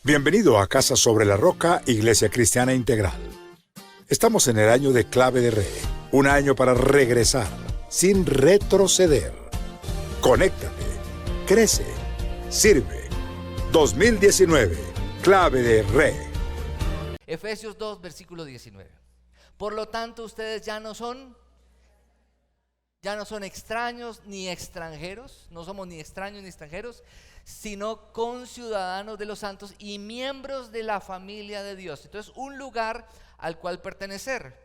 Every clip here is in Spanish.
Bienvenido a Casa sobre la Roca, Iglesia Cristiana Integral. Estamos en el año de Clave de Re, un año para regresar, sin retroceder. Conéctate, crece, sirve. 2019, Clave de Re. Efesios 2, versículo 19. Por lo tanto, ustedes ya no son extraños ni extranjeros, no somos ni extraños ni extranjeros, sino conciudadanos de los santos y miembros de la familia de Dios. Entonces, un lugar al cual pertenecer.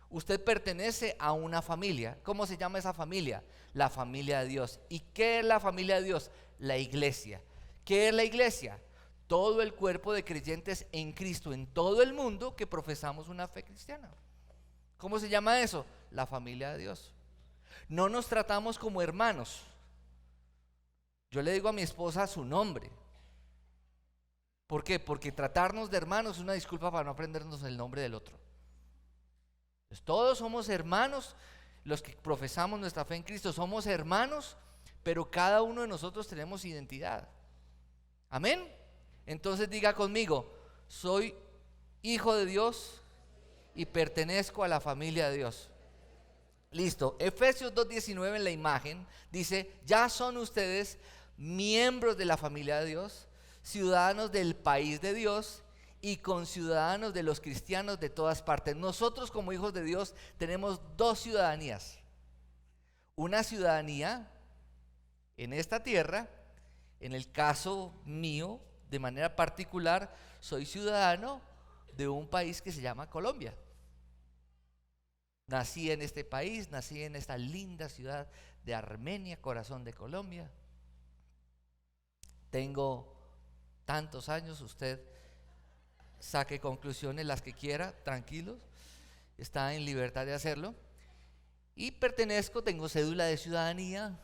Usted pertenece a una familia. ¿Cómo se llama esa familia? La familia de Dios. ¿Y qué es la familia de Dios? La iglesia. ¿Qué es la iglesia? Todo el cuerpo de creyentes en Cristo en todo el mundo que profesamos una fe cristiana. ¿Cómo se llama eso? La familia de Dios. No nos tratamos como hermanos. Yo le digo a mi esposa su nombre. ¿Por qué? Porque tratarnos de hermanos es una disculpa para no aprendernos el nombre del otro. Pues todos somos hermanos, los que profesamos nuestra fe en Cristo somos hermanos, pero cada uno de nosotros tenemos identidad. Amén. Entonces diga conmigo: soy hijo de Dios y pertenezco a la familia de Dios. Listo. Efesios 2:19 en la imagen dice: ya son ustedes miembros de la familia de Dios, ciudadanos del país de Dios y conciudadanos de los cristianos de todas partes. Nosotros como hijos de Dios tenemos dos ciudadanías. Una ciudadanía en esta tierra. En el caso mío, de manera particular, soy ciudadano de un país que se llama Colombia. Nací en este país, nací en esta linda ciudad de Armenia, corazón de Colombia. Tengo tantos años, usted saque conclusiones las que quiera, tranquilos, está en libertad de hacerlo. Y pertenezco, tengo cédula de ciudadanía,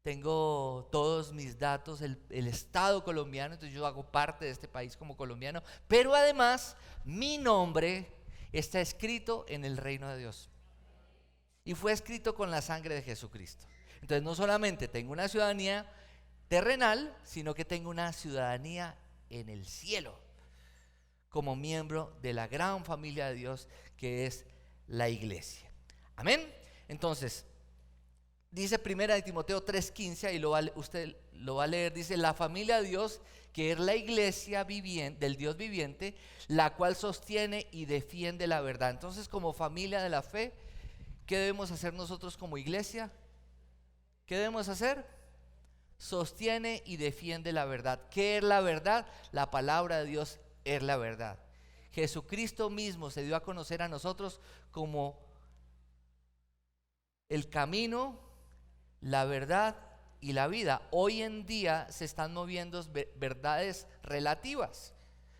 tengo todos mis datos, el Estado colombiano, entonces yo hago parte de este país como colombiano, pero además mi nombre está escrito en el reino de Dios y fue escrito con la sangre de Jesucristo. Entonces no solamente tengo una ciudadanía terrenal, sino que tengo una ciudadanía en el cielo, como miembro de la gran familia de Dios que es la iglesia. Amén. Entonces, dice primera de Timoteo 3:15, y usted lo va a leer, dice: la familia de Dios, que es la iglesia del Dios viviente, la cual sostiene y defiende la verdad. Entonces, como familia de la fe, ¿qué debemos hacer nosotros como iglesia? ¿Qué debemos hacer? Sostiene y defiende la verdad. ¿Qué es la verdad? La palabra de Dios es la verdad. Jesucristo mismo se dio a conocer a nosotros como el camino, la verdad y la vida. Hoy en día se están moviendo verdades relativas,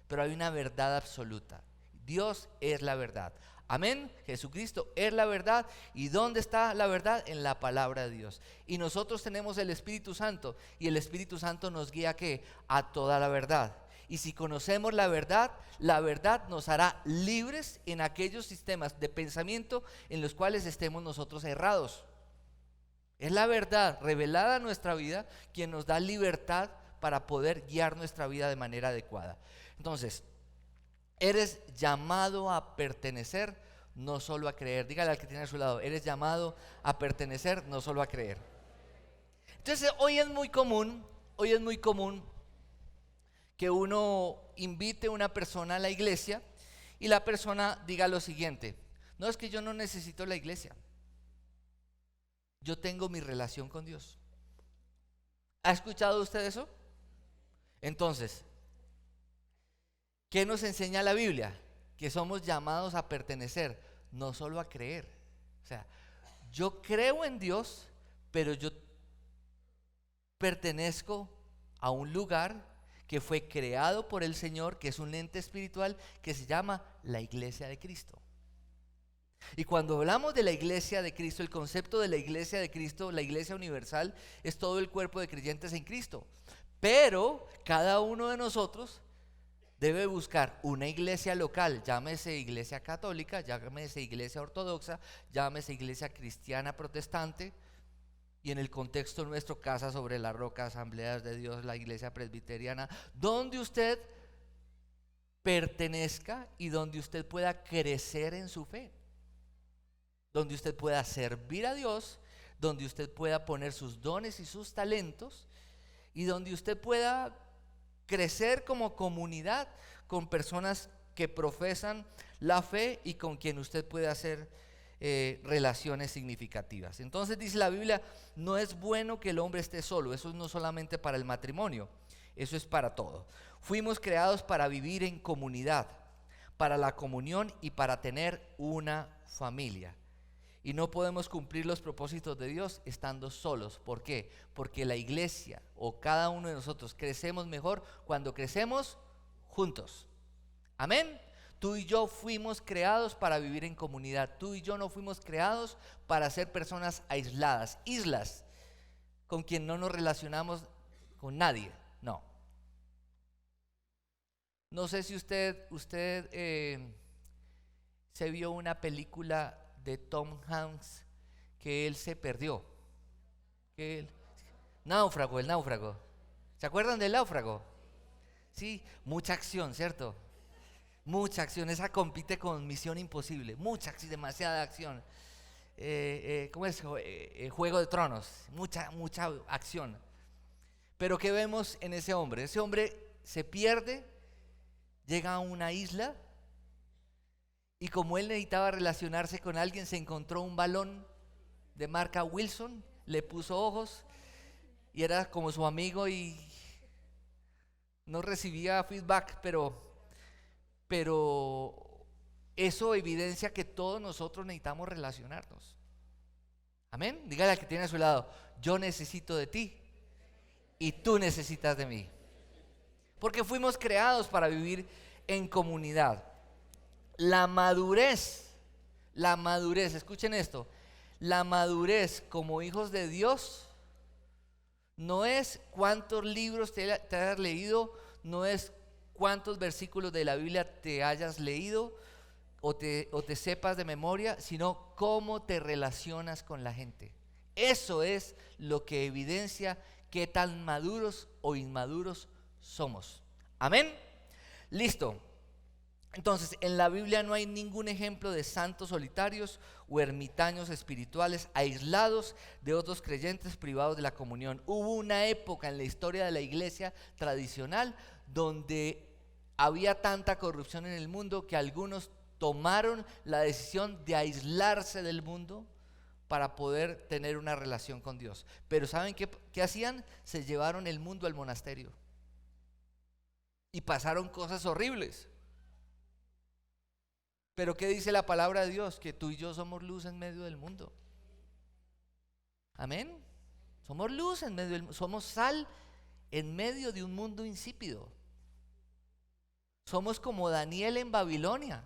pero hay una verdad absoluta. Dios es la verdad. Amén. Jesucristo es la verdad. ¿Y dónde está la verdad? En la palabra de Dios. Y nosotros tenemos el Espíritu Santo, y el Espíritu Santo nos guía ¿qué? A toda la verdad. Y si conocemos la verdad nos hará libres en aquellos sistemas de pensamiento en los cuales estemos nosotros errados. Es la verdad revelada a nuestra vida quien nos da libertad para poder guiar nuestra vida de manera adecuada. Entonces, eres llamado a pertenecer, no solo a creer. Dígale al que tiene a su lado: eres llamado a pertenecer, no solo a creer. Entonces, hoy es muy común que uno invite a una persona a la iglesia y la persona diga lo siguiente: no, es que yo no necesito la iglesia, yo tengo mi relación con Dios. ¿Ha escuchado usted eso? Entonces, ¿qué nos enseña la Biblia? Que somos llamados a pertenecer, no solo a creer. O sea, yo creo en Dios, pero yo pertenezco a un lugar que fue creado por el Señor, que es un ente espiritual que se llama la Iglesia de Cristo. Y cuando hablamos de la iglesia de Cristo, el concepto de la iglesia de Cristo, la iglesia universal, es todo el cuerpo de creyentes en Cristo. Pero cada uno de nosotros debe buscar una iglesia local, llámese iglesia católica, llámese iglesia ortodoxa, llámese iglesia cristiana protestante, y en el contexto nuestro, Casa sobre la Roca, Asambleas de Dios, la Iglesia Presbiteriana, donde usted pertenezca y donde usted pueda crecer en su fe, donde usted pueda servir a Dios, donde usted pueda poner sus dones y sus talentos y donde usted pueda crecer como comunidad con personas que profesan la fe y con quien usted puede hacer relaciones significativas. Entonces dice la Biblia, no es bueno que el hombre esté solo. Eso no solamente para el matrimonio, eso es para todo. Fuimos creados para vivir en comunidad, para la comunión y para tener una familia. Y no podemos cumplir los propósitos de Dios estando solos. ¿Por qué? Porque la iglesia o cada uno de nosotros crecemos mejor cuando crecemos juntos. Amén. Tú y yo fuimos creados para vivir en comunidad. Tú y yo no fuimos creados para ser personas aisladas, islas, con quien no nos relacionamos con nadie. No. No sé si usted se vio una película de Tom Hanks que él se perdió. Náufrago, el náufrago. ¿Se acuerdan del náufrago? Sí, mucha acción, ¿cierto? Mucha acción, esa compite con Misión Imposible, mucha acción, demasiada acción. ¿Cómo es? Juego de Tronos, mucha acción. Pero ¿qué vemos en ese hombre? Ese hombre se pierde, llega a una isla y como él necesitaba relacionarse con alguien, se encontró un balón de marca Wilson, le puso ojos y era como su amigo y no recibía feedback, pero eso evidencia que todos nosotros necesitamos relacionarnos. Amén. Dígale al que tiene a su lado, yo necesito de ti y tú necesitas de mí. Porque fuimos creados para vivir en comunidad. La madurez, escuchen esto, la madurez como hijos de Dios no es cuántos libros te hayas leído, no es cuántos versículos de la Biblia te hayas leído o te sepas de memoria, sino cómo te relacionas con la gente. Eso es lo que evidencia qué tan maduros o inmaduros somos. Amén. Listo. Entonces, en la Biblia no hay ningún ejemplo de santos solitarios o ermitaños espirituales aislados de otros creyentes privados de la comunión. Hubo una época en la historia de la iglesia tradicional donde había tanta corrupción en el mundo que algunos tomaron la decisión de aislarse del mundo para poder tener una relación con Dios. Pero ¿saben qué hacían? Se llevaron el mundo al monasterio y pasaron cosas horribles. Pero ¿qué dice la palabra de Dios? Que tú y yo somos luz en medio del mundo. Amén. Somos luz en medio del mundo. Somos sal en medio de un mundo insípido. Somos como Daniel en Babilonia,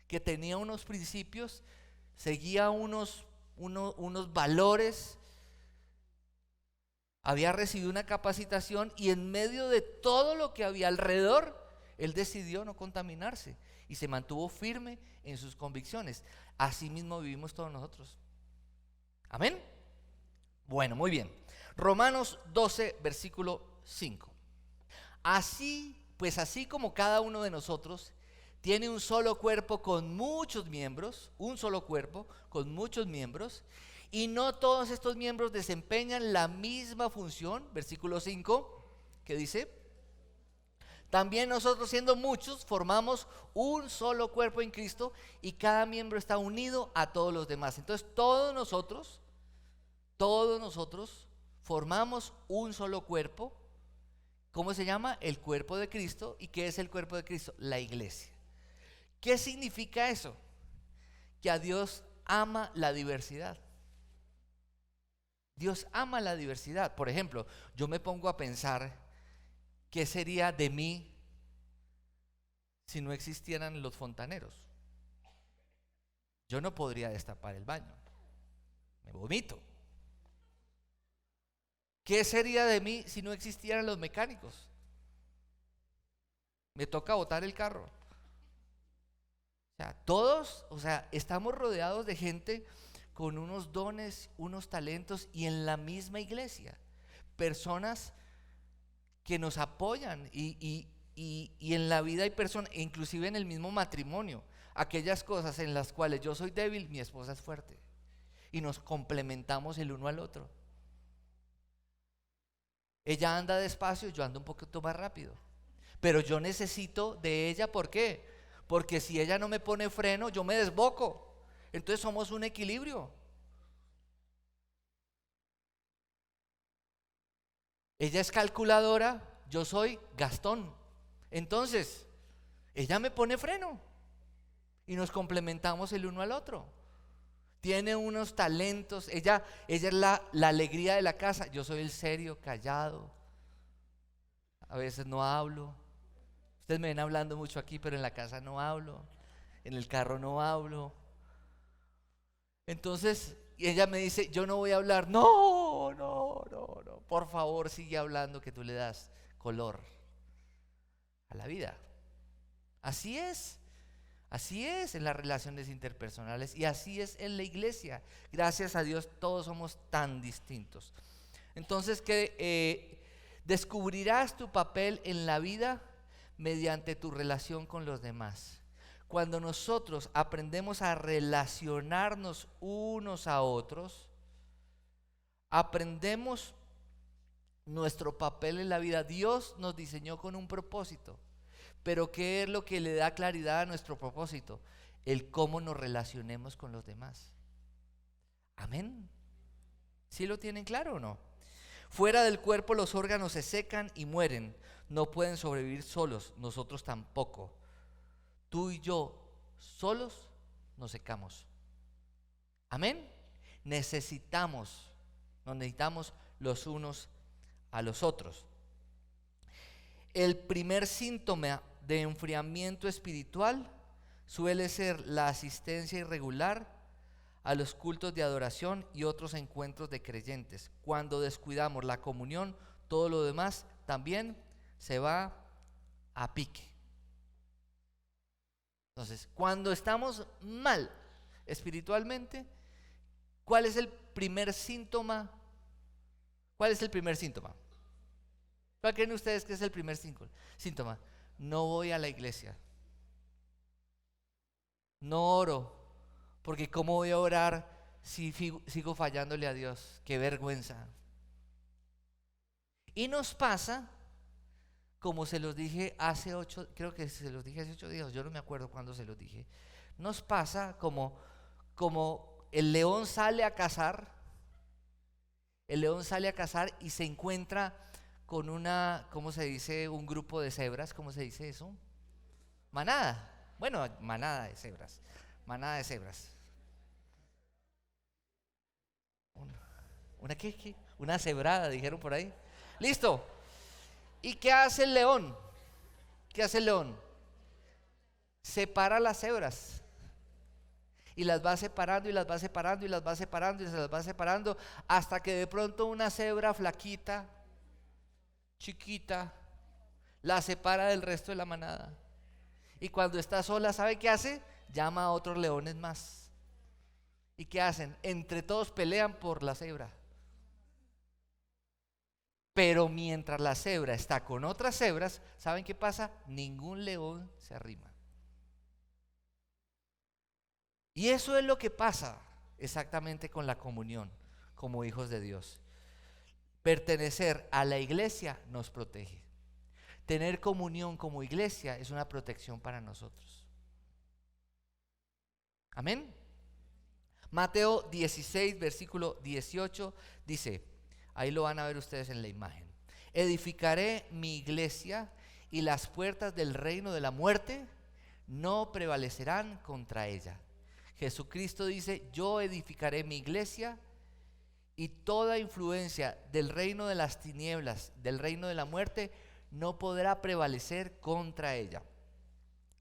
que tenía unos principios, seguía unos valores, había recibido una capacitación y en medio de todo lo que había alrededor, él decidió no contaminarse y se mantuvo firme en sus convicciones. Así mismo vivimos todos nosotros. Amén. Bueno, muy bien. Romanos 12, versículo 5. Así como cada uno de nosotros tiene un solo cuerpo con muchos miembros, y no todos estos miembros desempeñan la misma función, versículo 5, que dice: también nosotros, siendo muchos, formamos un solo cuerpo en Cristo y cada miembro está unido a todos los demás. Entonces todos nosotros formamos un solo cuerpo. ¿Cómo se llama? El cuerpo de Cristo. ¿Y qué es el cuerpo de Cristo? La iglesia. ¿Qué significa eso? Que a Dios ama la diversidad. Dios ama la diversidad. Por ejemplo, yo me pongo a pensar, ¿qué sería de mí si no existieran los fontaneros? Yo no podría destapar el baño, me vomito. ¿Qué sería de mí si no existieran los mecánicos? Me toca botar el carro. Todos, estamos rodeados de gente con unos dones, unos talentos y en la misma iglesia. Personas que nos apoyan y en la vida hay personas, inclusive en el mismo matrimonio, aquellas cosas en las cuales yo soy débil, mi esposa es fuerte y nos complementamos el uno al otro. Ella anda despacio, yo ando un poquito más rápido, pero yo necesito de ella. ¿Por qué? Porque si ella no me pone freno, yo me desboco. Entonces somos un equilibrio. Ella es calculadora, yo soy Gastón. Entonces, ella me pone freno y nos complementamos el uno al otro. Tiene unos talentos, ella es la alegría de la casa, yo soy el serio, callado. A veces no hablo. Ustedes me ven hablando mucho aquí, pero en la casa no hablo, en el carro no hablo. Entonces, y ella me dice, yo no voy a hablar. No, por favor sigue hablando, que tú le das color a la vida. Así es en las relaciones interpersonales y así es en la iglesia. Gracias a Dios todos somos tan distintos. Entonces descubrirás tu papel en la vida mediante tu relación con los demás. Cuando nosotros aprendemos a relacionarnos unos a otros, aprendemos nuestro papel en la vida. Dios nos diseñó con un propósito, pero ¿qué es lo que le da claridad a nuestro propósito? El cómo nos relacionemos con los demás. Amén. ¿Sí lo tienen claro o no? Fuera del cuerpo los órganos se secan y mueren. No pueden sobrevivir solos, nosotros tampoco. Tú y yo solos nos secamos. Amén. Nos necesitamos los unos a los otros. El primer síntoma de enfriamiento espiritual suele ser la asistencia irregular a los cultos de adoración y otros encuentros de creyentes. Cuando descuidamos la comunión, todo lo demás también se va a pique. Entonces, cuando estamos mal espiritualmente, ¿cuál es el primer síntoma? ¿Cuál es el primer síntoma? ¿Cuál creen ustedes que es el primer síntoma? No voy a la iglesia. No oro, porque ¿cómo voy a orar si sigo fallándole a Dios? ¡Qué vergüenza! Y nos pasa, como se los dije creo que se los dije hace 8 días, yo no me acuerdo cuándo se los dije. Nos pasa como el león sale a cazar. El león sale a cazar y se encuentra con ¿cómo se dice? Un grupo de cebras, ¿cómo se dice eso? Manada. Bueno, manada de cebras. Manada de cebras. ¿Una qué? Una cebrada, dijeron por ahí. Listo. ¿Y qué hace el león? ¿Qué hace el león? Separa las cebras. Y las va separando y las va separando y las va separando y se las va separando hasta que de pronto una cebra flaquita, chiquita, la separa del resto de la manada. Y cuando está sola, ¿sabe qué hace? Llama a otros leones más. ¿Y qué hacen? Entre todos pelean por la cebra. Pero mientras la cebra está con otras cebras, ¿saben qué pasa? Ningún león se arrima. Y eso es lo que pasa exactamente con la comunión como hijos de Dios. Pertenecer a la iglesia nos protege. Tener comunión como iglesia es una protección para nosotros. Amén. Mateo 16, versículo 18 dice, ahí lo van a ver ustedes en la imagen: edificaré mi iglesia y las puertas del reino de la muerte no prevalecerán contra ella. Jesucristo dice, yo edificaré mi iglesia y toda influencia del reino de las tinieblas, del reino de la muerte, no podrá prevalecer contra ella.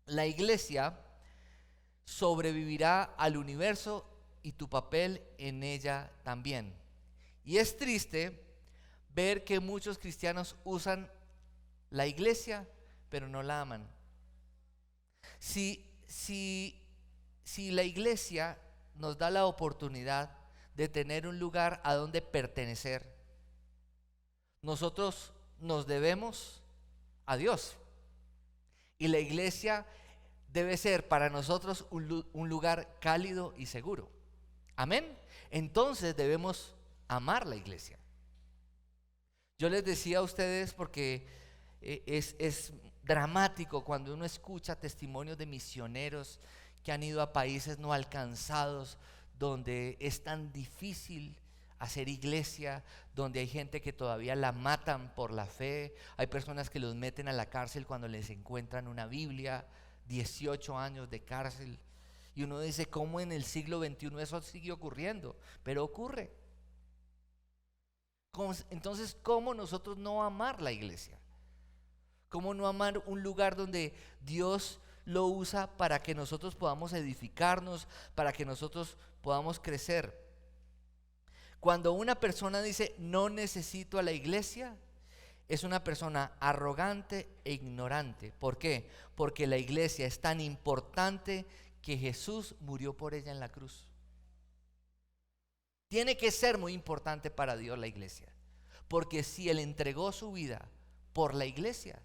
La iglesia sobrevivirá al universo y tu papel en ella también. Y es triste ver que muchos cristianos usan la iglesia, pero no la aman. Si la iglesia nos da la oportunidad de tener un lugar a donde pertenecer. Nosotros nos debemos a Dios y la iglesia debe ser para nosotros un lugar cálido y seguro. Amén. Entonces debemos amar la iglesia. Yo les decía a ustedes porque es dramático cuando uno escucha testimonios de misioneros que han ido a países no alcanzados, donde es tan difícil hacer iglesia, donde hay gente que todavía la matan por la fe, hay personas que los meten a la cárcel cuando les encuentran una Biblia, 18 años de cárcel, y uno dice, ¿cómo en el siglo XXI eso sigue ocurriendo? Pero ocurre. Entonces, ¿cómo nosotros no amar la iglesia? ¿Cómo no amar un lugar donde Dios lo usa para que nosotros podamos edificarnos, para que nosotros podamos crecer? Cuando una persona dice no necesito a la iglesia, es una persona arrogante e ignorante. ¿Por qué? Porque la iglesia es tan importante que Jesús murió por ella en la cruz. Tiene que ser muy importante para Dios la iglesia, porque si Él entregó su vida por la iglesia,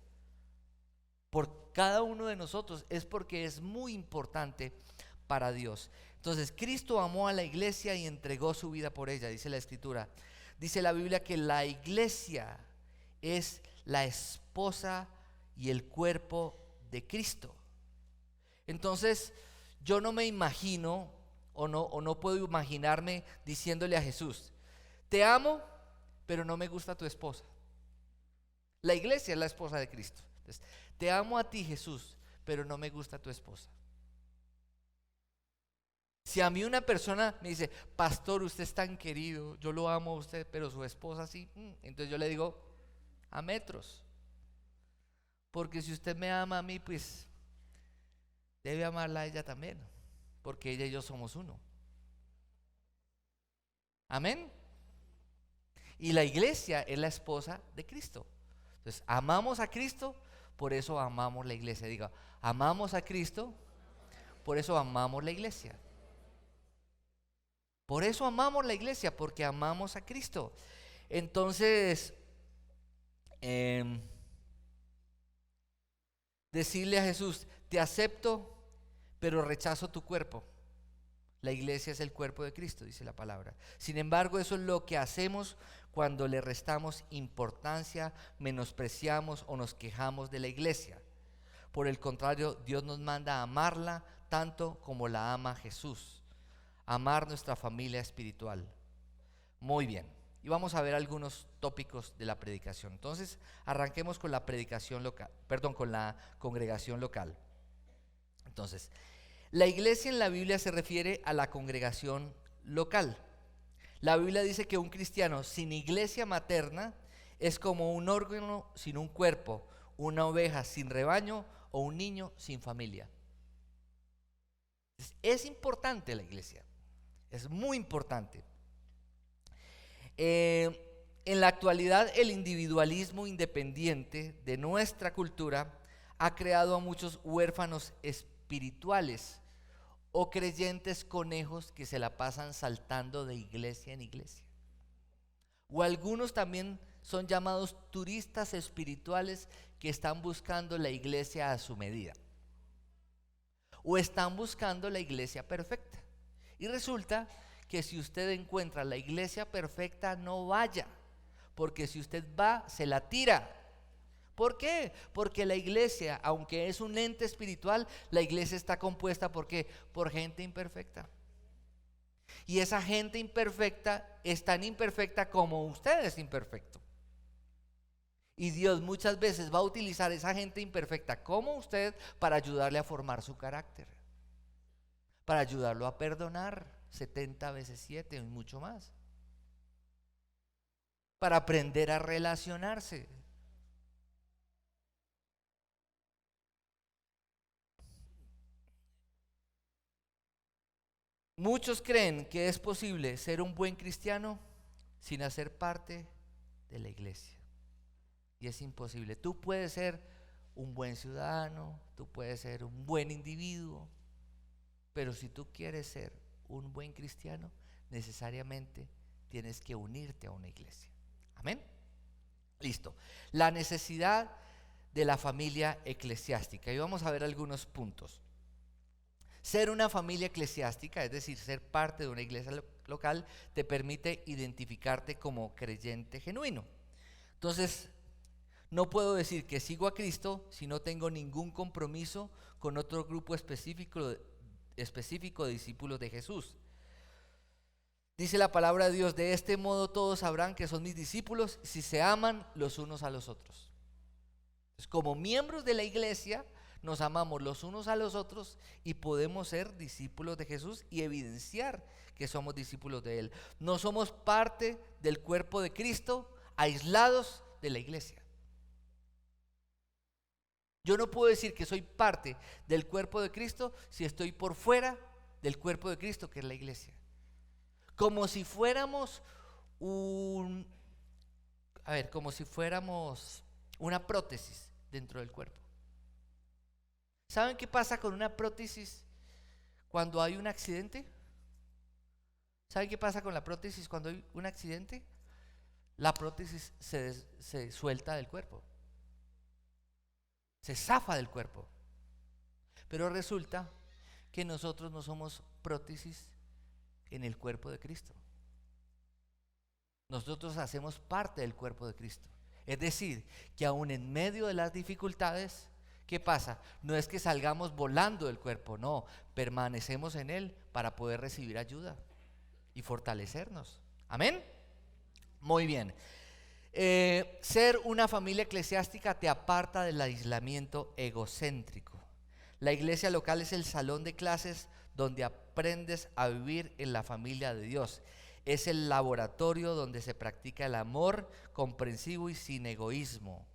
por cada uno de nosotros, es porque es muy importante para Dios. Entonces Cristo amó a la iglesia y entregó su vida por ella, dice la Escritura. Dice la Biblia que la iglesia es la esposa y el cuerpo de Cristo. Entonces yo no me imagino o no puedo imaginarme diciéndole a Jesús, te amo, pero no me gusta tu esposa. La iglesia es la esposa de Cristo. Entonces, te amo a ti, Jesús, pero no me gusta tu esposa. Si a mí una persona me dice, pastor, usted es tan querido, yo lo amo a usted, pero su esposa sí, entonces yo le digo, a metros. Porque si usted me ama a mí, pues debe amarla a ella también, porque ella y yo somos uno. Amén. Y la iglesia es la esposa de Cristo. Entonces, amamos a Cristo, por eso amamos la iglesia. Diga, amamos a Cristo, por eso amamos la iglesia. Por eso amamos la iglesia, porque amamos a Cristo. Entonces, decirle a Jesús, te acepto, pero rechazo tu cuerpo. La iglesia es el cuerpo de Cristo, dice la palabra. Sin embargo, eso es lo que hacemos cuando le restamos importancia, menospreciamos o nos quejamos de la iglesia. Por el contrario, Dios nos manda a amarla tanto como la ama Jesús. Amar nuestra familia espiritual. Muy bien. Y vamos a ver algunos tópicos de la predicación. Entonces, arranquemos con la predicación local, con la congregación local. Entonces, la iglesia en la Biblia se refiere a la congregación local. La Biblia dice que un cristiano sin iglesia materna es como un órgano sin un cuerpo, una oveja sin rebaño o un niño sin familia. Es importante la iglesia, es muy importante. En la actualidad, el individualismo independiente de nuestra cultura ha creado a muchos huérfanos espirituales o creyentes conejos que se la pasan saltando de iglesia en iglesia. O algunos también son llamados turistas espirituales que están buscando la iglesia a su medida. O están buscando la iglesia perfecta. Y resulta que si usted encuentra la iglesia perfecta, no vaya, porque si usted va, se la tira. ¿Por qué? Porque la iglesia, aunque es un ente espiritual, la iglesia está compuesta ¿por qué? Por gente imperfecta. Y esa gente imperfecta es tan imperfecta como usted es imperfecto. Y Dios muchas veces va a utilizar esa gente imperfecta como usted para ayudarle a formar su carácter, para ayudarlo a perdonar 70 veces 7 y mucho más, para aprender a relacionarse. Muchos creen que es posible ser un buen cristiano sin hacer parte de la iglesia. Y es imposible. Tú puedes ser un buen ciudadano, tú puedes ser un buen individuo, pero si tú quieres ser un buen cristiano, necesariamente tienes que unirte a una iglesia. Amén. Listo. La necesidad de la familia eclesiástica. Y vamos a ver algunos puntos. Ser una familia eclesiástica, es decir, ser parte de una iglesia local, te permite identificarte como creyente genuino. Entonces, no puedo decir que sigo a Cristo si no tengo ningún compromiso con otro grupo específico de discípulos de Jesús. Dice la palabra de Dios: de este modo todos sabrán que son mis discípulos si se aman los unos a los otros. Entonces, como miembros de la iglesia, nos amamos los unos a los otros y podemos ser discípulos de Jesús y evidenciar que somos discípulos de Él. No somos parte del cuerpo de Cristo aislados de la iglesia. Yo no puedo decir que soy parte del cuerpo de Cristo si estoy por fuera del cuerpo de Cristo, que es la iglesia. Como si fuéramos una prótesis dentro del cuerpo. ¿Saben qué pasa con una prótesis cuando hay un accidente? ¿Saben qué pasa con la prótesis cuando hay un accidente? La prótesis se suelta del cuerpo. Se zafa del cuerpo. Pero resulta que nosotros no somos prótesis en el cuerpo de Cristo. Nosotros hacemos parte del cuerpo de Cristo. Es decir, que aún en medio de las dificultades, ¿qué pasa? No es que salgamos volando del cuerpo, no, permanecemos en él para poder recibir ayuda y fortalecernos. ¿Amén? Muy bien. Ser una familia eclesiástica te aparta del aislamiento egocéntrico. La iglesia local es el salón de clases donde aprendes a vivir en la familia de Dios. Es el laboratorio donde se practica el amor comprensivo y sin egoísmo.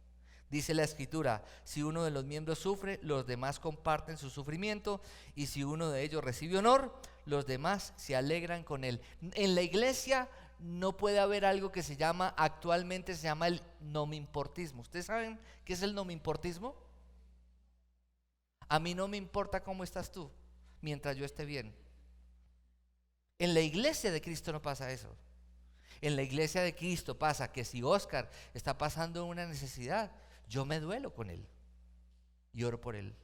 Dice la Escritura: si uno de los miembros sufre, los demás comparten su sufrimiento, y si uno de ellos recibe honor, los demás se alegran con él. En la iglesia no puede haber algo que actualmente se llama el nomimportismo. ¿Ustedes saben qué es el nomimportismo? A mí no me importa cómo estás tú, mientras yo esté bien. En la iglesia de Cristo no pasa eso. En la iglesia de Cristo pasa que si Oscar está pasando una necesidad, yo me duelo con él y oro por él.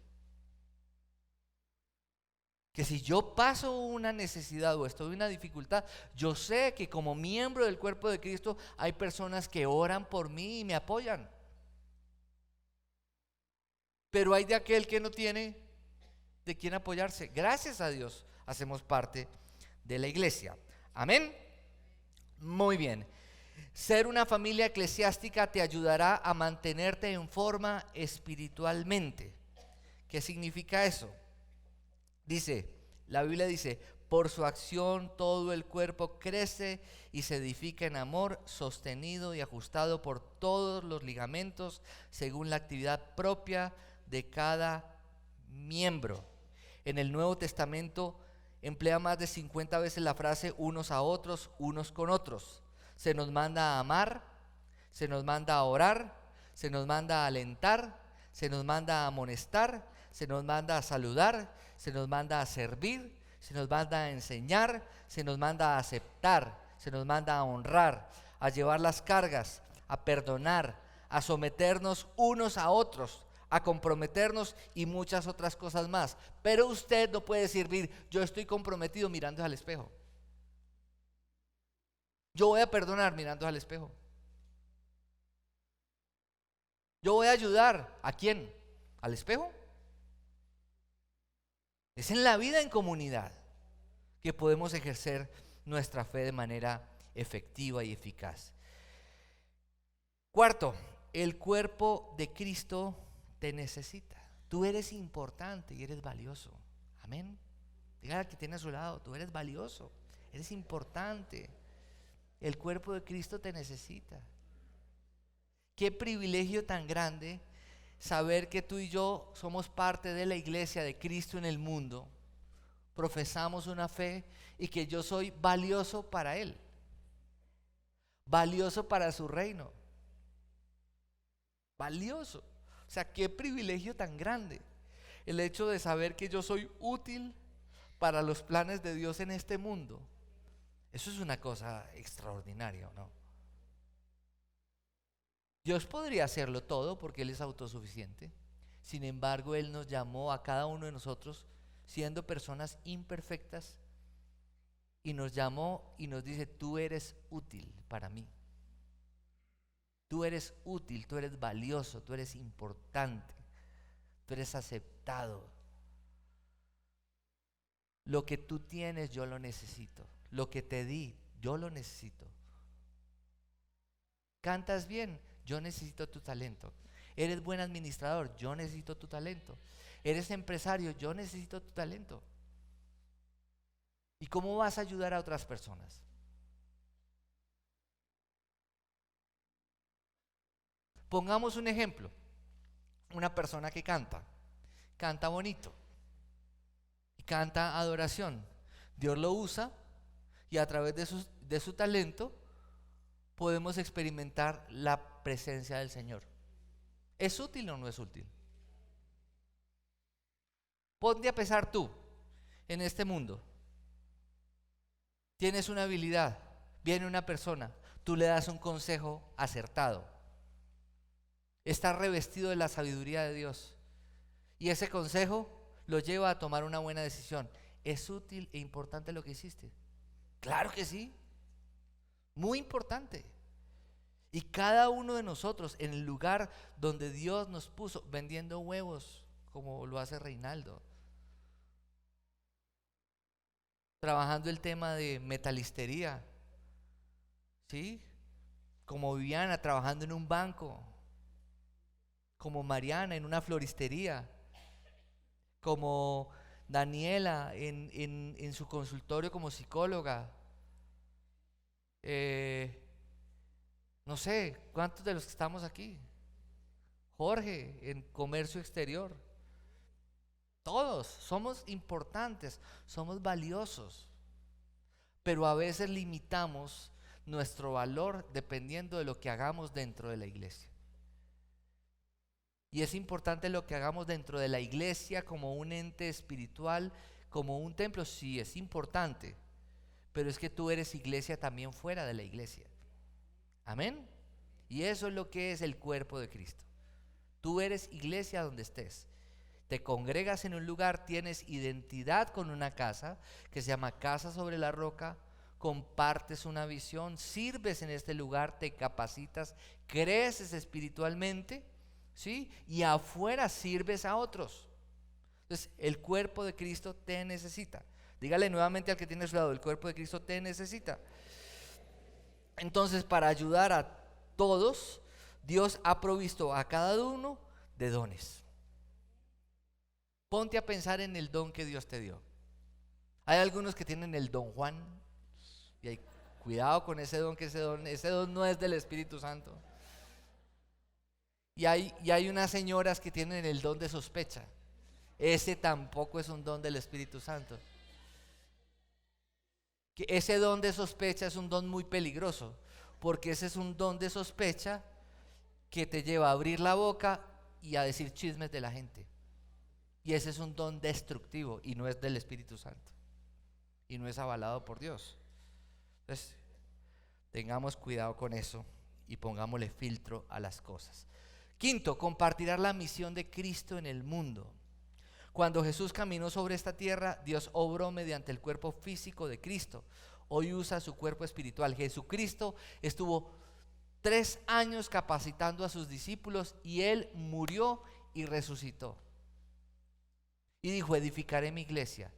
Que si yo paso una necesidad o estoy en una dificultad, yo sé que como miembro del cuerpo de Cristo hay personas que oran por mí y me apoyan. Pero hay de aquel que no tiene de quién apoyarse. Gracias a Dios hacemos parte de la iglesia. Amén. Muy bien. Ser una familia eclesiástica te ayudará a mantenerte en forma espiritualmente. ¿Qué significa eso? La Biblia dice: por su acción todo el cuerpo crece y se edifica en amor, sostenido y ajustado por todos los ligamentos según la actividad propia de cada miembro. En el Nuevo Testamento emplea más de 50 veces la frase unos a otros, unos con otros. Se nos manda a amar, se nos manda a orar, se nos manda a alentar, se nos manda a amonestar, se nos manda a saludar, se nos manda a servir, se nos manda a enseñar, se nos manda a aceptar, se nos manda a honrar, a llevar las cargas, a perdonar, a someternos unos a otros, a comprometernos y muchas otras cosas más. Pero usted no puede servir: yo estoy comprometido mirando al espejo. Yo voy a perdonar mirando al espejo. Yo voy a ayudar. ¿A quién? ¿Al espejo? Es en la vida en comunidad que podemos ejercer nuestra fe de manera efectiva y eficaz. Cuarto, el cuerpo de Cristo te necesita. Tú eres importante y eres valioso. Amén. Dígale al que tiene a su lado: tú eres valioso, eres importante. El cuerpo de Cristo te necesita. Qué privilegio tan grande saber que tú y yo somos parte de la iglesia de Cristo en el mundo, profesamos una fe y que yo soy valioso para Él, valioso para su reino, valioso. O sea, qué privilegio tan grande el hecho de saber que yo soy útil para los planes de Dios en este mundo. Eso es una cosa extraordinaria, ¿no? Dios podría hacerlo todo porque Él es autosuficiente. Sin embargo, Él nos llamó a cada uno de nosotros siendo personas imperfectas y nos llamó y nos dice: tú eres útil para mí. Tú eres útil, tú eres valioso, tú eres importante, tú eres aceptado. Lo que tú tienes yo lo necesito. Lo que te di yo lo necesito. Cantas bien, yo necesito tu talento. Eres buen administrador, yo necesito tu talento. Eres empresario, yo necesito tu talento. ¿Y cómo vas a ayudar a otras personas? Pongamos un ejemplo. Una persona que canta bonito y canta adoración. Dios lo usa y a través de su talento podemos experimentar la presencia del Señor. ¿Es útil o no es útil? Ponte a pensar tú en este mundo. Tienes una habilidad, viene una persona, tú le das un consejo acertado. Está revestido de la sabiduría de Dios y ese consejo lo lleva a tomar una buena decisión. ¿Es útil e importante lo que hiciste? Claro que sí, muy importante. Y cada uno de nosotros en el lugar donde Dios nos puso, vendiendo huevos como lo hace Reinaldo, trabajando el tema de metalistería, ¿sí? Como Viviana trabajando en un banco, como Mariana en una floristería, como Daniela en su consultorio como psicóloga. No sé, ¿cuántos de los que estamos aquí? Jorge en comercio exterior. Todos somos importantes, somos valiosos, pero a veces limitamos nuestro valor dependiendo de lo que hagamos dentro de la iglesia. Y es importante lo que hagamos dentro de la iglesia como un ente espiritual, como un templo, sí es importante, pero es que tú eres iglesia también fuera de la iglesia. Amén. Y eso es lo que es el cuerpo de Cristo. Tú eres iglesia donde estés. Te congregas en un lugar, tienes identidad con una casa que se llama Casa sobre la Roca, compartes una visión, sirves en este lugar, te capacitas, creces espiritualmente, ¿sí? Y afuera sirves a otros. Entonces, el cuerpo de Cristo te necesita. Dígale nuevamente al que tiene a su lado: el cuerpo de Cristo te necesita. Entonces, para ayudar a todos, Dios ha provisto a cada uno de dones. Ponte a pensar en el don que Dios te dio. Hay algunos que tienen el don Juan, y hay cuidado con ese don, que ese don no es del Espíritu Santo. Y hay unas señoras que tienen el don de sospecha. Ese tampoco es un don del Espíritu Santo. Que ese don de sospecha es un don muy peligroso, porque ese es un don de sospecha que te lleva a abrir la boca y a decir chismes de la gente. Y ese es un don destructivo y no es del Espíritu Santo y no es avalado por Dios. Entonces, tengamos cuidado con eso y pongámosle filtro a las cosas. Quinto, compartirá la misión de Cristo en el mundo. Cuando Jesús caminó sobre esta tierra, Dios obró mediante el cuerpo físico de Cristo. Hoy usa su cuerpo espiritual. Jesucristo estuvo 3 años capacitando a sus discípulos y Él murió y resucitó. Y dijo: edificaré mi iglesia.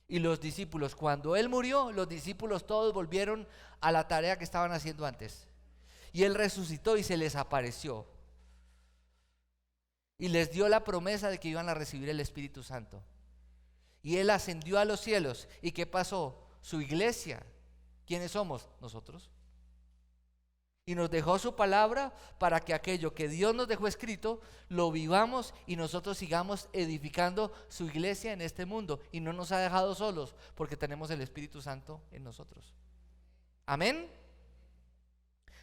Y los discípulos, cuando Él murió, los discípulos todos volvieron a la tarea que estaban haciendo antes. Y Él resucitó y se les apareció. Y les dio la promesa de que iban a recibir el Espíritu Santo. Y Él ascendió a los cielos. ¿Y qué pasó? Su iglesia. ¿Quiénes somos? Nosotros. Y nos dejó su palabra para que aquello que Dios nos dejó escrito lo vivamos y nosotros sigamos edificando su iglesia en este mundo. Y no nos ha dejado solos porque tenemos el Espíritu Santo en nosotros. Amén.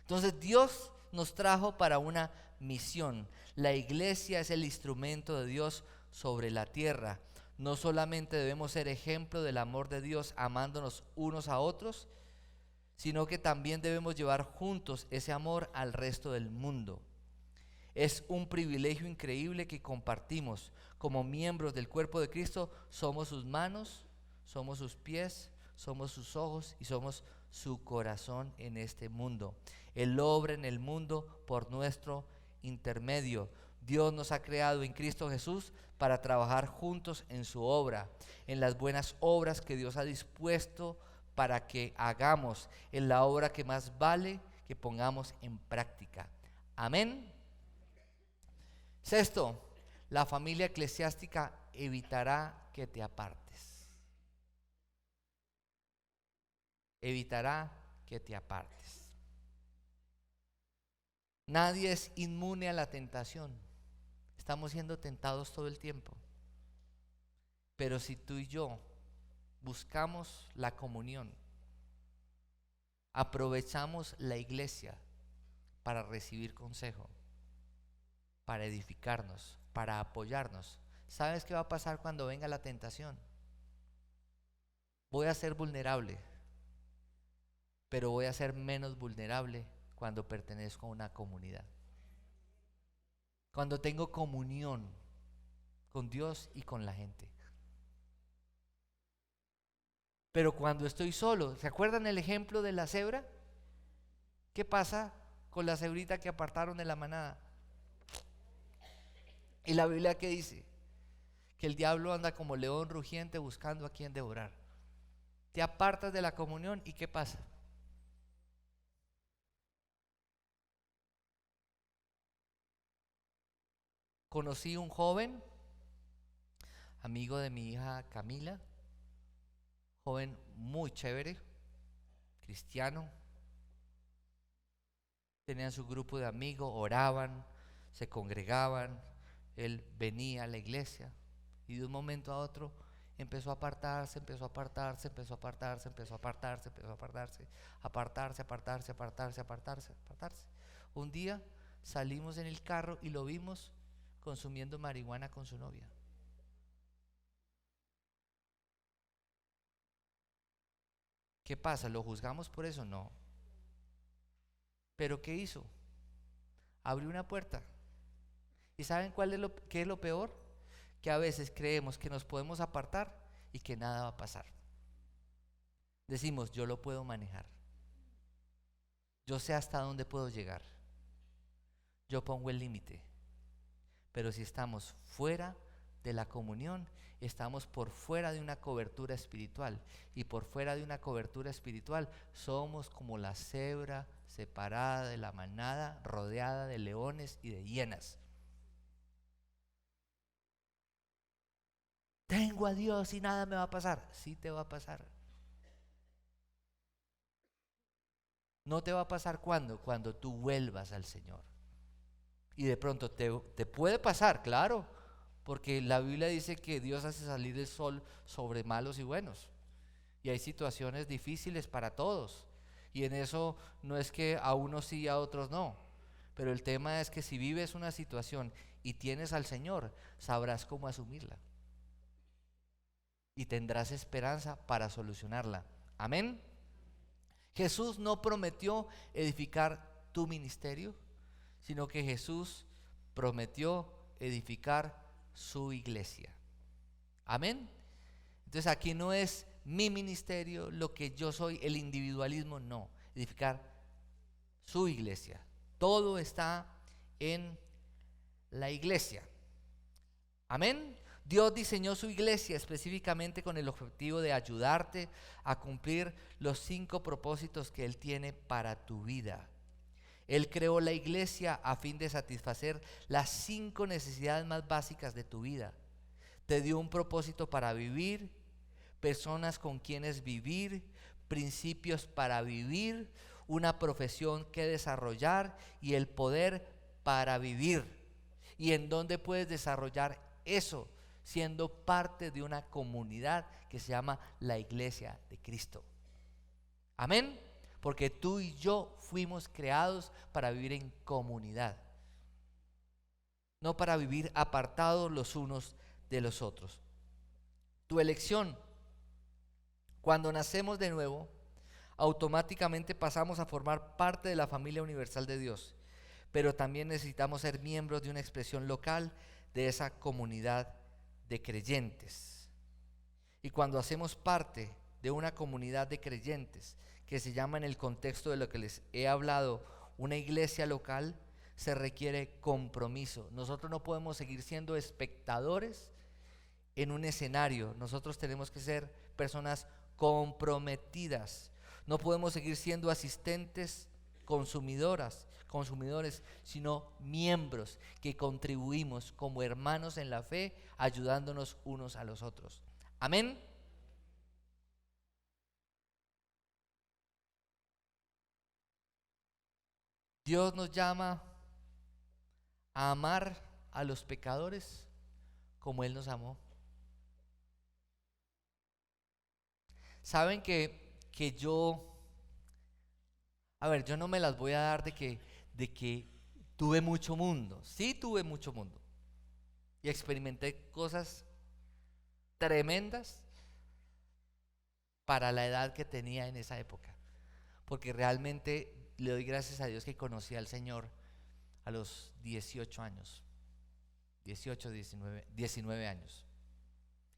Entonces Dios nos trajo para una misión. La iglesia es el instrumento de Dios sobre la tierra. No solamente debemos ser ejemplo del amor de Dios amándonos unos a otros, sino que también debemos llevar juntos ese amor al resto del mundo. Es un privilegio increíble que compartimos como miembros del cuerpo de Cristo. Somos sus manos, somos sus pies, somos sus ojos y somos su corazón en este mundo. Él obra en el mundo por nuestro intermedio. Dios nos ha creado en Cristo Jesús para trabajar juntos en su obra, en las buenas obras que Dios ha dispuesto para que hagamos, en la obra que más vale que pongamos en práctica. Amén. Sexto, la familia eclesiástica evitará que te apartes. Evitará que te apartes. Nadie es inmune a la tentación. Estamos siendo tentados todo el tiempo. Pero si tú y yo buscamos la comunión, aprovechamos la iglesia para recibir consejo, para edificarnos, para apoyarnos, ¿sabes qué va a pasar cuando venga la tentación? Voy a ser vulnerable, pero voy a ser menos vulnerable cuando pertenezco a una comunidad. Cuando tengo comunión con Dios y con la gente. Pero cuando estoy solo, ¿se acuerdan el ejemplo de la cebra? ¿Qué pasa con la cebrita que apartaron de la manada? ¿Y la Biblia qué dice? Que el diablo anda como león rugiente buscando a quien devorar. Te apartas de la comunión y ¿qué pasa? Conocí un joven, amigo de mi hija Camila, joven muy chévere, cristiano. Tenían su grupo de amigos, oraban, se congregaban, él venía a la iglesia y de un momento a otro empezó a apartarse, empezó a apartarse, empezó a apartarse, empezó a apartarse, empezó a apartarse, apartarse, apartarse, apartarse, apartarse, apartarse. Un día salimos en el carro y lo vimos consumiendo marihuana con su novia. ¿Qué pasa? ¿Lo juzgamos por eso? No. ¿Pero qué hizo? Abrió una puerta. ¿Y saben qué es lo peor? Que a veces creemos que nos podemos apartar y que nada va a pasar. Decimos, yo lo puedo manejar. Yo sé hasta dónde puedo llegar. Yo pongo el límite. Pero si estamos fuera de la comunión, estamos por fuera de una cobertura espiritual. Y por fuera de una cobertura espiritual somos como la cebra separada de la manada, rodeada de leones y de hienas. Tengo a Dios y nada me va a pasar. Sí te va a pasar. No te va a pasar ¿cuándo? Cuando tú vuelvas al Señor. Y de pronto te puede pasar, claro, porque la Biblia dice que Dios hace salir el sol sobre malos y buenos. Y hay situaciones difíciles para todos. Y en eso no es que a unos sí y a otros no. Pero el tema es que si vives una situación y tienes al Señor, sabrás cómo asumirla. Y tendrás esperanza para solucionarla. Amén. Jesús no prometió edificar tu ministerio, sino que Jesús prometió edificar su iglesia. Amén. Entonces aquí no es mi ministerio, lo que yo soy, el individualismo, no. Edificar su iglesia. Todo está en la iglesia. Amén. Dios diseñó su iglesia específicamente con el objetivo de ayudarte a cumplir los 5 propósitos que Él tiene para tu vida. Él creó la iglesia a fin de satisfacer las 5 necesidades más básicas de tu vida. Te dio un propósito para vivir, personas con quienes vivir, principios para vivir, una profesión que desarrollar y el poder para vivir. ¿Y en dónde puedes desarrollar eso? Siendo parte de una comunidad que se llama la Iglesia de Cristo. Amén. Porque tú y yo fuimos creados para vivir en comunidad, no para vivir apartados los unos de los otros. Tu elección. Cuando nacemos de nuevo, automáticamente pasamos a formar parte de la familia universal de Dios, pero también necesitamos ser miembros de una expresión local de esa comunidad de creyentes. Y cuando hacemos parte de una comunidad de creyentes, que se llama en el contexto de lo que les he hablado, una iglesia local, se requiere compromiso. Nosotros no podemos seguir siendo espectadores en un escenario. Nosotros tenemos que ser personas comprometidas. No podemos seguir siendo asistentes consumidores, sino miembros que contribuimos como hermanos en la fe, ayudándonos unos a los otros. Amén. Dios nos llama a amar a los pecadores como Él nos amó. Saben que yo no me las voy a dar de que tuve mucho mundo. Sí tuve mucho mundo. Y experimenté cosas tremendas para la edad que tenía en esa época. Porque realmente le doy gracias a Dios que conocí al Señor a los 18 años. 19 años.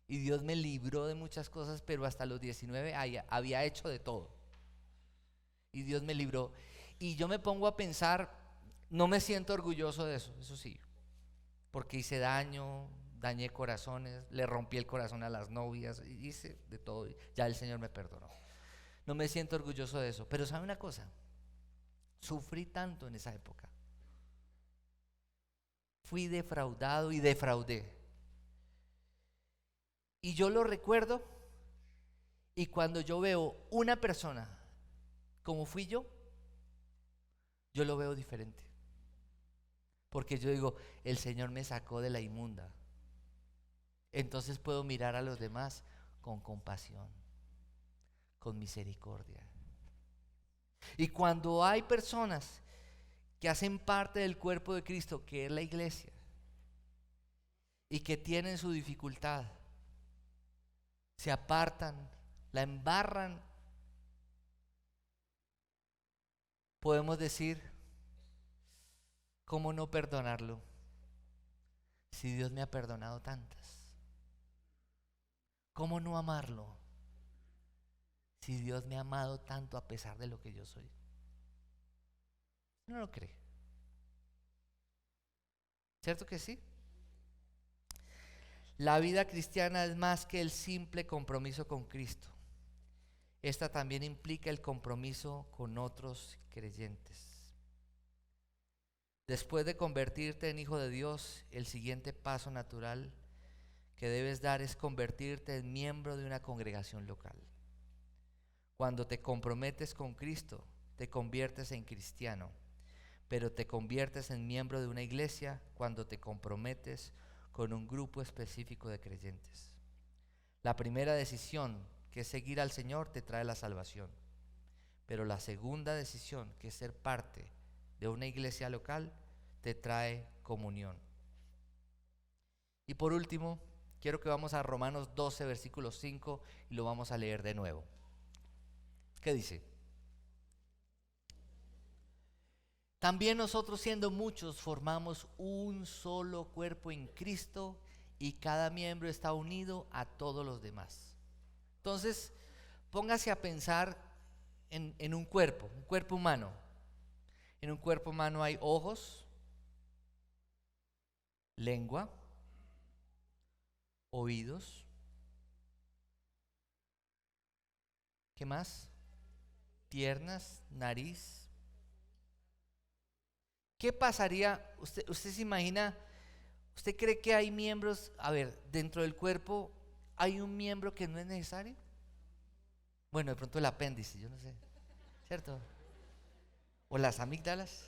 Y Dios me libró de muchas cosas, pero hasta los 19 había hecho de todo. Y Dios me libró. Y yo me pongo a pensar, no me siento orgulloso de eso sí. Porque hice daño, dañé corazones, le rompí el corazón a las novias, hice de todo. Ya el Señor me perdonó. No me siento orgulloso de eso. Pero ¿sabe una cosa? Sufrí tanto en esa época. Fui defraudado y defraudé. Y yo lo recuerdo, y cuando yo veo una persona como fui yo lo veo diferente. Porque yo digo, el Señor me sacó de la inmunda. Entonces puedo mirar a los demás con compasión, con misericordia. Y cuando hay personas que hacen parte del cuerpo de Cristo, que es la iglesia, y que tienen su dificultad, se apartan, la embarran, podemos decir, ¿cómo no perdonarlo? Si Dios me ha perdonado tantas. ¿Cómo no amarlo? Si Dios me ha amado tanto a pesar de lo que yo soy. ¿No lo cree? ¿Cierto que sí? La vida cristiana es más que el simple compromiso con Cristo. Esta también implica el compromiso con otros creyentes. Después de convertirte en hijo de Dios, el siguiente paso natural que debes dar es convertirte en miembro de una congregación local. Cuando te comprometes con Cristo, te conviertes en cristiano, pero te conviertes en miembro de una iglesia cuando te comprometes con un grupo específico de creyentes. La primera decisión, que es seguir al Señor, te trae la salvación, pero la segunda decisión, que es ser parte de una iglesia local, te trae comunión. Y por último, quiero que vamos a Romanos 12, versículo 5, y lo vamos a leer de nuevo. ¿Qué dice? También nosotros, siendo muchos, formamos un solo cuerpo en Cristo, y cada miembro está unido a todos los demás. Entonces, póngase a pensar en un cuerpo humano. En un cuerpo humano hay ojos, lengua, oídos. ¿Qué más? Piernas, nariz. ¿Qué pasaría? Usted se imagina, ¿usted cree que hay miembros, dentro del cuerpo hay un miembro que no es necesario? Bueno, de pronto el apéndice, yo no sé, ¿cierto? O las amígdalas.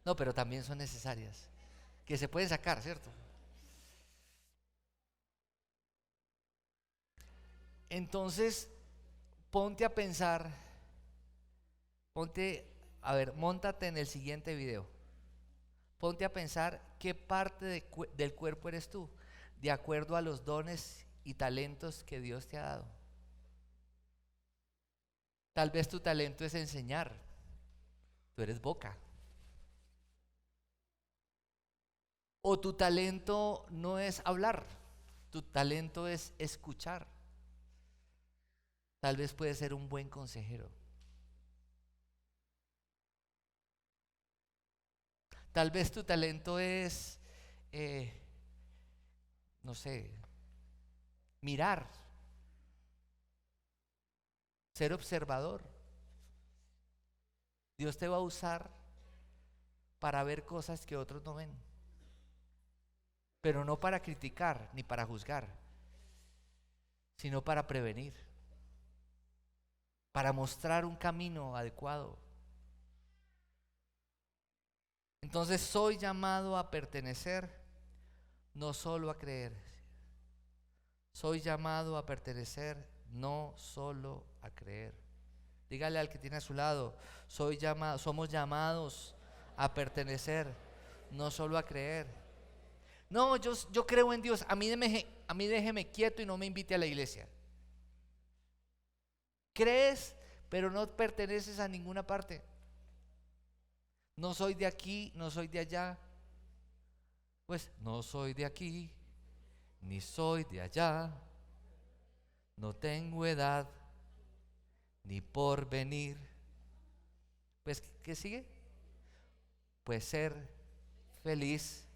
No, pero también son necesarias, que se pueden sacar, ¿cierto? Entonces, ponte a pensar, móntate en el siguiente video. Ponte a pensar qué parte del cuerpo eres tú, de acuerdo a los dones y talentos que Dios te ha dado. Tal vez tu talento es enseñar. Tú eres boca. O tu talento no es hablar. Tu talento es escuchar. Tal vez puedes ser un buen consejero. Tal vez tu talento es, no sé, mirar, ser observador. Dios te va a usar para ver cosas que otros no ven, pero no para criticar ni para juzgar, sino para prevenir, para mostrar un camino adecuado. Entonces soy llamado a pertenecer, no solo a creer. Soy llamado a pertenecer, no solo a creer. Dígale al que tiene a su lado, somos llamados a pertenecer, no solo a creer. No, yo creo en Dios, a mí déjeme quieto y no me invite a la iglesia. Crees, pero no perteneces a ninguna parte. No soy de aquí, no soy de allá. Pues no soy de aquí, ni soy de allá. No tengo edad, ni porvenir. Pues, ¿qué sigue? Pues ser feliz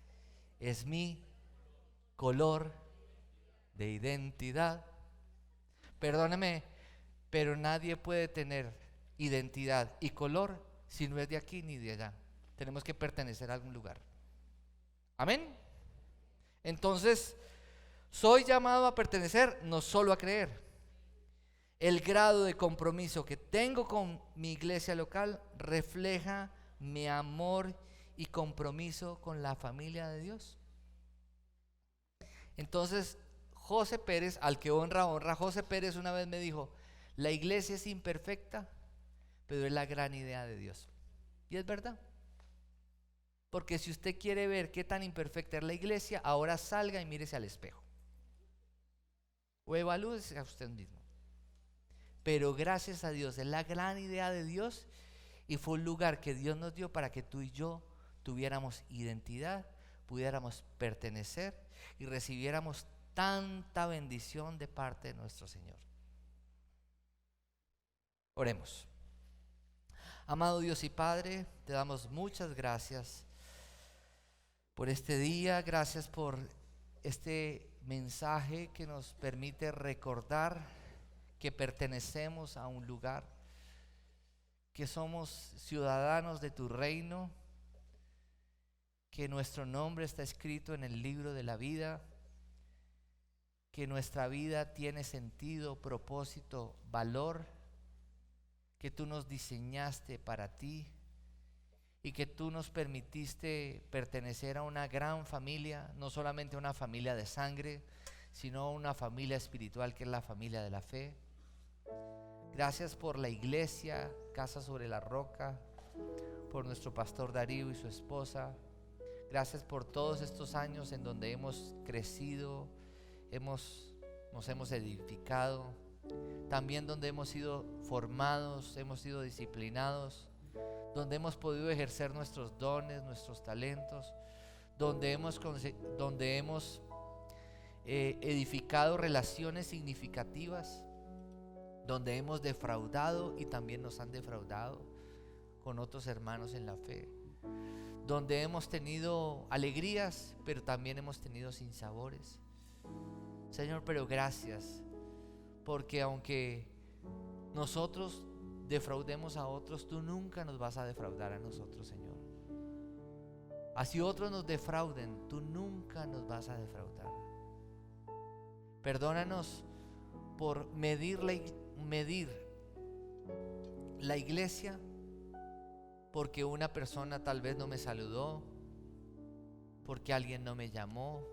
es mi color de identidad. Perdóneme, pero nadie puede tener identidad y color si no es de aquí ni de allá. Tenemos que pertenecer a algún lugar. Amén. Entonces, soy llamado a pertenecer, no solo a creer. El grado de compromiso que tengo con mi iglesia local refleja mi amor y compromiso con la familia de Dios. Entonces, José Pérez, al que honra, honra. José Pérez una vez me dijo, la iglesia es imperfecta, pero es la gran idea de Dios. Y es verdad. Porque si usted quiere ver qué tan imperfecta es la iglesia, ahora salga y mírese al espejo. O evalúese a usted mismo. Pero gracias a Dios, es la gran idea de Dios y fue un lugar que Dios nos dio para que tú y yo tuviéramos identidad, pudiéramos pertenecer y recibiéramos tanta bendición de parte de nuestro Señor. Oremos. Amado Dios y Padre, te damos muchas gracias por este día, gracias por este mensaje que nos permite recordar que pertenecemos a un lugar, que somos ciudadanos de tu reino, que nuestro nombre está escrito en el libro de la vida, que nuestra vida tiene sentido, propósito, valor, que tú nos diseñaste para ti y que tú nos permitiste pertenecer a una gran familia, no solamente a una familia de sangre, sino a una familia espiritual que es la familia de la fe. Gracias por la iglesia, Casa sobre la Roca, por nuestro pastor Darío y su esposa. Gracias por todos estos años en donde hemos crecido, nos hemos edificado, también donde hemos sido formados, hemos sido disciplinados, donde hemos podido ejercer nuestros dones, nuestros talentos, donde hemos edificado relaciones significativas, donde hemos defraudado y también nos han defraudado con otros hermanos en la fe, donde hemos tenido alegrías, pero también hemos tenido sinsabores. Señor, pero gracias, porque aunque nosotros defraudemos a otros, tú nunca nos vas a defraudar a nosotros, Señor. Así otros nos defrauden, tú nunca nos vas a defraudar. Perdónanos por medir la iglesia porque una persona tal vez no me saludó, porque alguien no me llamó.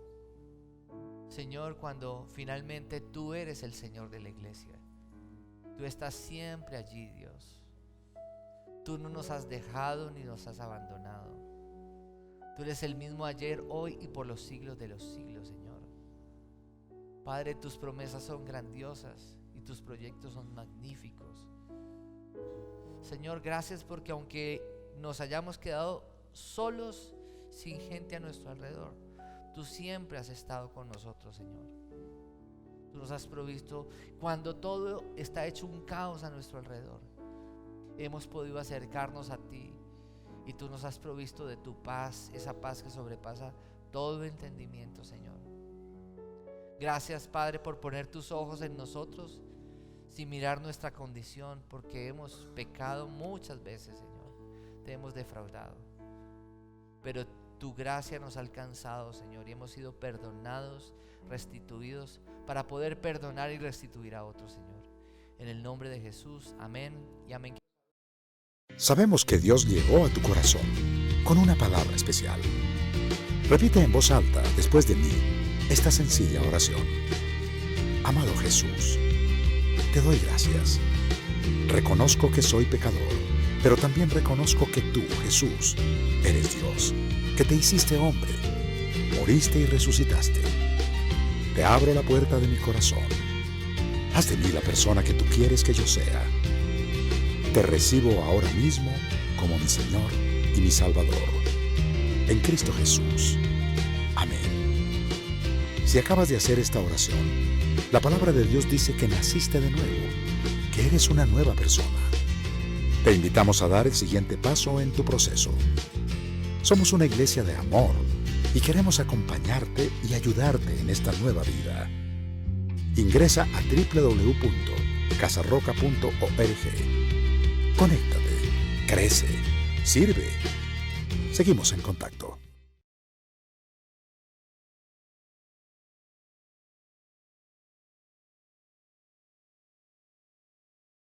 Señor, cuando finalmente tú eres el Señor de la iglesia, tú estás siempre allí, Dios. Tú no nos has dejado ni nos has abandonado. Tú eres el mismo ayer, hoy y por los siglos de los siglos, Señor. Padre, tus promesas son grandiosas y tus proyectos son magníficos. Señor, gracias porque aunque nos hayamos quedado solos, sin gente a nuestro alrededor, tú siempre has estado con nosotros, Señor. Tú nos has provisto cuando todo está hecho un caos a nuestro alrededor. Hemos podido acercarnos a ti y tú nos has provisto de tu paz, esa paz que sobrepasa todo entendimiento, Señor. Gracias, Padre, por poner tus ojos en nosotros sin mirar nuestra condición, porque hemos pecado muchas veces, Señor. Te hemos defraudado, pero tu gracia nos ha alcanzado, Señor, y hemos sido perdonados, restituidos, para poder perdonar y restituir a otros, Señor. En el nombre de Jesús, amén y amén. Sabemos que Dios llegó a tu corazón con una palabra especial. Repite en voz alta, después de mí, esta sencilla oración. Amado Jesús, te doy gracias. Reconozco que soy pecador, pero también reconozco que tú, Jesús, eres Dios, que te hiciste hombre, moriste y resucitaste. Te abro la puerta de mi corazón. Haz de mí la persona que tú quieres que yo sea. Te recibo ahora mismo como mi Señor y mi Salvador. En Cristo Jesús. Amén. Si acabas de hacer esta oración, la palabra de Dios dice que naciste de nuevo, que eres una nueva persona. Te invitamos a dar el siguiente paso en tu proceso. Somos una iglesia de amor y queremos acompañarte y ayudarte en esta nueva vida. Ingresa a www.casarroca.org. Conéctate, crece, sirve. Seguimos en contacto.